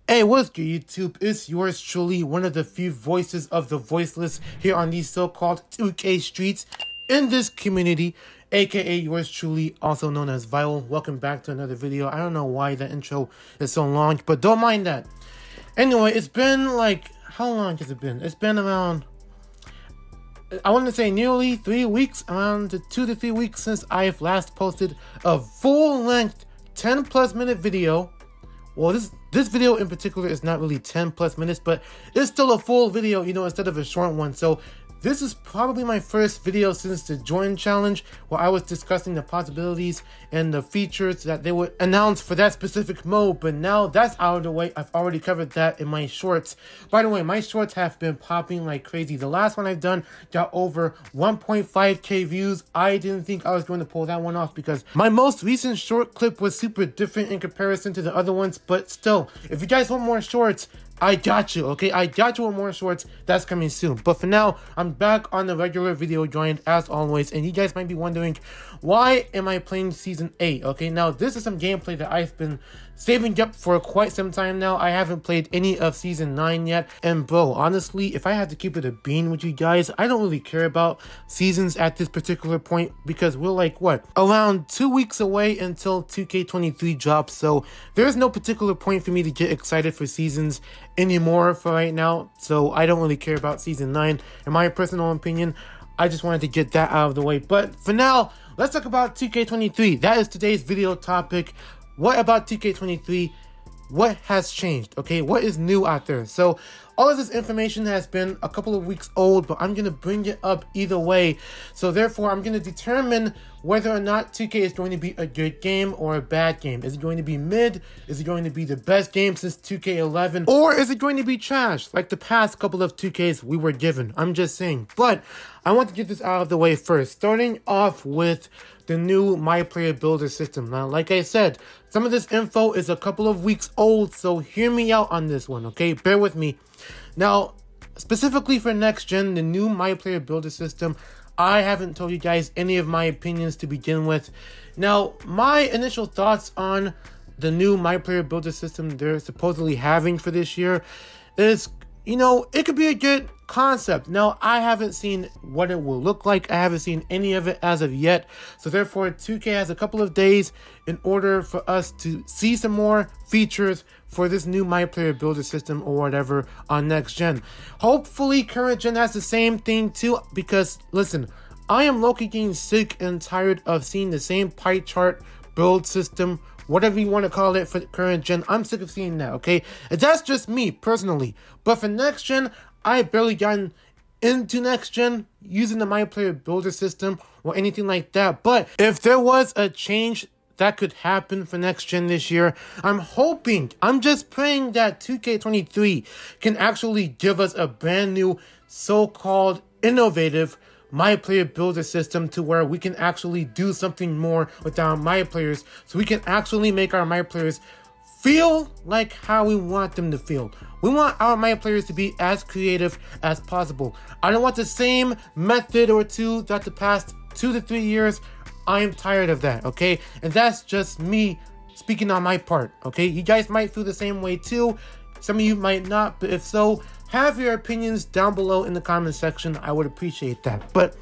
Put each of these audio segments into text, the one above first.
Hey, what's good, YouTube? It's yours truly, one of the few voices of the voiceless here on these so-called 2K streets in this community, aka yours truly, also known as Viral. Welcome back to another video. I don't know why the intro is so long, but don't mind that. Anyway, it's been like, how long has it been? It's been around, I want to say nearly 3 weeks, around 2 to 3 weeks since I've last posted a full-length 10+ minute video. Well, this video in particular is not really 10+ minutes, but it's still a full video, you know, instead of a short one. So this is probably my first video since the Join Challenge, where I was discussing the possibilities and the features that they would announce for that specific mode. But now that's out of the way. I've already covered that in my shorts. By the way, my shorts have been popping like crazy. The last one I've done got over 1.5k views. I didn't think I was going to pull that one off because my most recent short clip was super different in comparison to the other ones. But still, if you guys want more shorts, I got you, okay? I got you with more shorts. That's coming soon. But for now, I'm back on the regular video grind as always. And you guys might be wondering, why am I playing Season 8? Okay, now this is some gameplay that I've been saving up for quite some time now. I haven't played any of Season 9 yet. And bro, honestly, if I had to keep it a bean with you guys, I don't really care about seasons at this particular point because we're like, what? Around 2 weeks away until 2K23 drops. So there's no particular point for me to get excited for seasons anymore for right now. So I don't really care about Season 9. In my personal opinion, I just wanted to get that out of the way. But for now, let's talk about 2K23. That is today's video topic. What about 2K23? What has changed? Okay, what is new out there? So all of this information has been a couple of weeks old, but I'm going to bring it up either way. So therefore, I'm going to determine whether or not 2K is going to be a good game or a bad game. Is it going to be mid? Is it going to be the best game since 2K11? Or is it going to be trash like the past couple of 2Ks we were given? I'm just saying. But I want to get this out of the way first, starting off with the new My Player Builder system. Now, like I said, some of this info is a couple of weeks old, so hear me out on this one, okay? Bear with me. Now, specifically for next gen, the new My Player Builder system, I haven't told you guys any of my opinions to begin with. Now, my initial thoughts on the new My Player Builder system they're supposedly having for this year is, you know, it could be a good concept. Now, I haven't seen what it will look like. I haven't seen any of it as of yet. So therefore, 2K has a couple of days in order for us to see some more features for this new My Player Builder system or whatever on next gen. Hopefully, current gen has the same thing too, because listen, I am low-key getting sick and tired of seeing the same pie chart build system, whatever you want to call it for the current gen. I'm sick of seeing that, okay? And that's just me, personally. But for next gen, I've barely gotten into next gen using the My Player Builder system or anything like that. But if there was a change that could happen for next gen this year, I'm hoping, I'm just praying that 2K23 can actually give us a brand new so-called innovative My Player Builder system to where we can actually do something more with our My Players, so we can actually make our My Players feel like how we want them to feel. We want our My Players to be as creative as possible. I don't want the same method or two that the past 2 to 3 years. I am tired of that, okay? And that's just me speaking on my part, okay? You guys might feel the same way too. Some of you might not, but if so, have your opinions down below in the comment section. I would appreciate that. But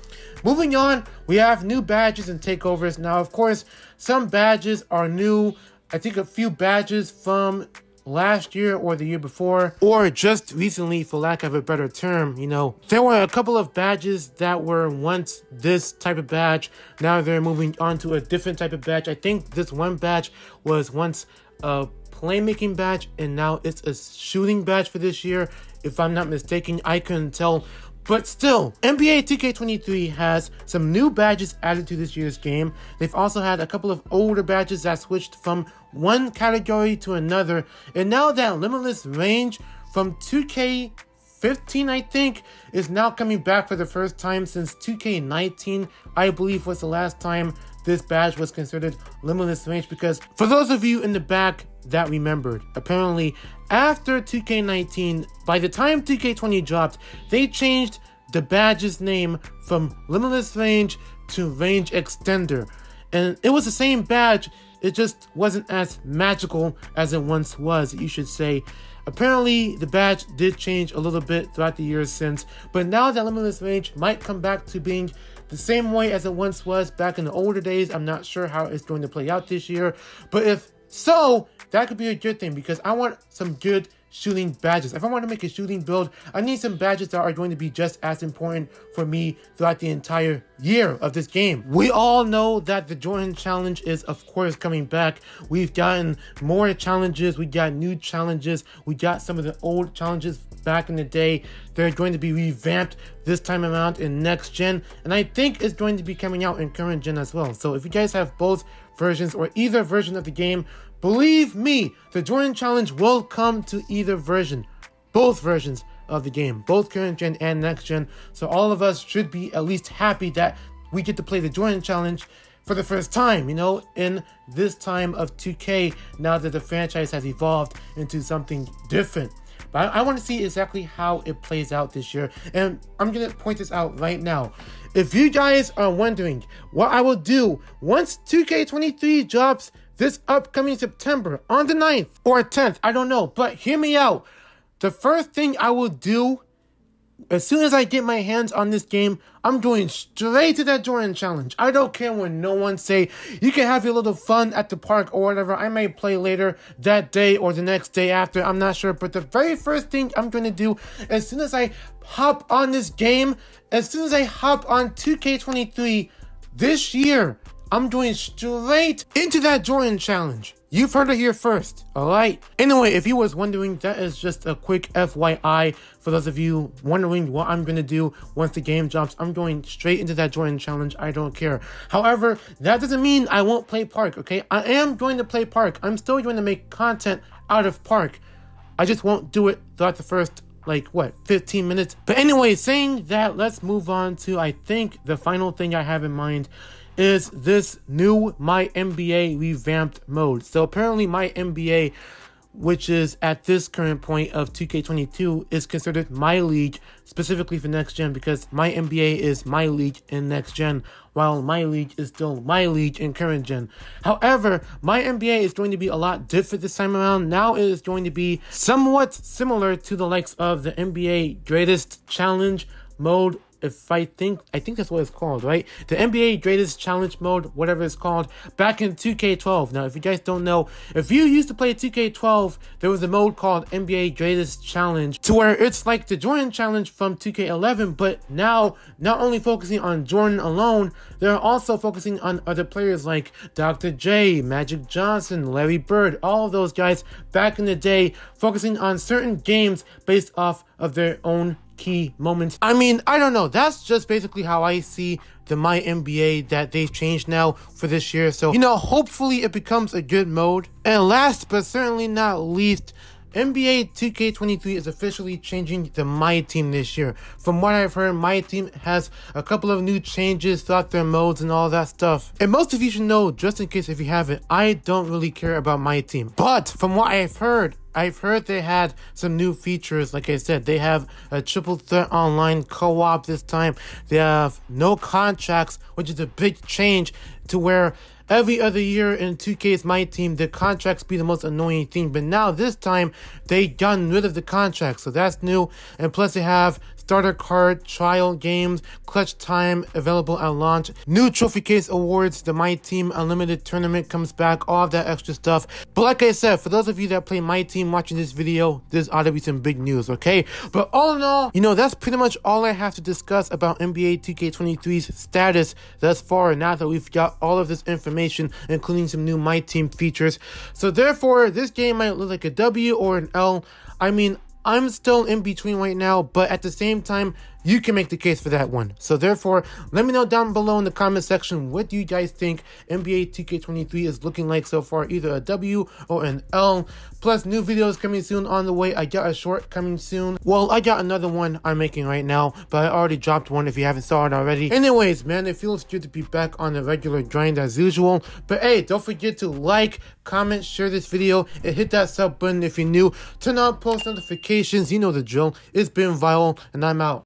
moving on, we have new badges and takeovers. Now, of course, some badges are new. I think a few badges from last year or the year before, or just recently, for lack of a better term, you know, there were a couple of badges that were once this type of badge. Now they're moving on to a different type of badge. I think this one badge was once a playmaking badge, and now it's a shooting badge for this year. If I'm not mistaken, I couldn't tell. But still, NBA 2K23 has some new badges added to this year's game. They've also had a couple of older badges that switched from one category to another. And now that Limitless Range from 2K15, I think, is now coming back for the first time since 2K19, I believe, was the last time this badge was considered Limitless Range. Because for those of you in the back that remembered, apparently after 2K19, by the time 2K20 dropped, they changed the badge's name from Limitless Range to Range Extender. And it was the same badge, it just wasn't as magical as it once was, you should say. Apparently, the badge did change a little bit throughout the years since, but now that Limitless Rage might come back to being the same way as it once was back in the older days. I'm not sure how it's going to play out this year, but if so, that could be a good thing because I want some good shooting badges. If I want to make a shooting build, I need some badges that are going to be just as important for me throughout the entire year of this game. We all know that the Jordan Challenge is, of course, coming back. We've gotten more challenges. We got new challenges. We got some of the old challenges back in the day. They're going to be revamped this time around in next gen, and I think it's going to be coming out in current gen as well. So if you guys have both versions or either version of the game, believe me, the Jordan Challenge will come to either version, both versions of the game, both current gen and next gen. So all of us should be at least happy that we get to play the Jordan Challenge for the first time, you know, in this time of 2K, now that the franchise has evolved into something different. But I want to see exactly how it plays out this year, and I'm going to point this out right now. If you guys are wondering what I will do once 2K23 drops this upcoming September on the 9th or 10th, I don't know, but hear me out. The first thing I will do as soon as I get my hands on this game, I'm going straight to that Jordan Challenge. I don't care when no one say, you can have your little fun at the park or whatever. I may play later that day or the next day after. I'm not sure. But the very first thing I'm going to do, as soon as I hop on this game, as soon as I hop on 2K23 this year, I'm going straight into that Jordan Challenge. You've heard it here first, alright? Anyway, if you was wondering, that is just a quick FYI for those of you wondering what I'm going to do once the game drops. I'm going straight into that Jordan Challenge. I don't care. However, that doesn't mean I won't play Park, okay? I am going to play Park. I'm still going to make content out of Park. I just won't do it throughout the first, 15 minutes. But anyway, saying that, let's move on to, I think, the final thing I have in mind is this new My NBA revamped mode. So apparently My NBA, which is at this current point of 2K22, is considered My League specifically for next gen, because My NBA is My League in next gen, while My League is still My League in current gen. However, My NBA is going to be a lot different this time around. Now it is going to be somewhat similar to the likes of the NBA Greatest Challenge mode. I think that's what it's called, right? The NBA Greatest Challenge mode, whatever it's called, back in 2K12. Now, if you guys don't know, if you used to play 2K12, there was a mode called NBA Greatest Challenge, to where it's like the Jordan Challenge from 2K11, but now, not only focusing on Jordan alone, they're also focusing on other players like Dr. J, Magic Johnson, Larry Bird, all of those guys back in the day, focusing on certain games based off of their own key moments. I mean, I don't know. That's just basically how I see the My NBA that they've changed now for this year. So, hopefully it becomes a good mode. And last but certainly not least, NBA 2K23 is officially changing the My Team this year. From what I've heard, My Team has a couple of new changes throughout their modes and all that stuff. And most of you should know, just in case if you haven't, I don't really care about My Team. But from what I've heard they had some new features. Like I said, they have a triple threat online co-op this time. They have no contracts, which is a big change to where every other year in 2K's My Team, the contracts be the most annoying thing. But now this time, they gotten rid of the contracts. So that's new. And plus they have starter card, trial games, clutch time available at launch, new trophy case awards, the My Team Unlimited tournament comes back, all of that extra stuff. But like I said, for those of you that play My Team watching this video, this ought to be some big news, okay? But all in all, that's pretty much all I have to discuss about NBA 2K23's status thus far, now that we've got all of this information, including some new My Team features. So therefore, this game might look like a W or an L. I mean, I'm still in between right now, but at the same time, you can make the case for that one. So therefore, let me know down below in the comment section, what do you guys think NBA 2K23 is looking like so far, either a W or an L. Plus, new videos coming soon on the way. I got a short coming soon. Well, I got another one I'm making right now, but I already dropped one if you haven't saw it already. Anyways, man, it feels good to be back on the regular grind as usual. But hey, don't forget to like, comment, share this video, and hit that sub button if you're new. Turn on post notifications. You know the drill. It's been Viral, and I'm out.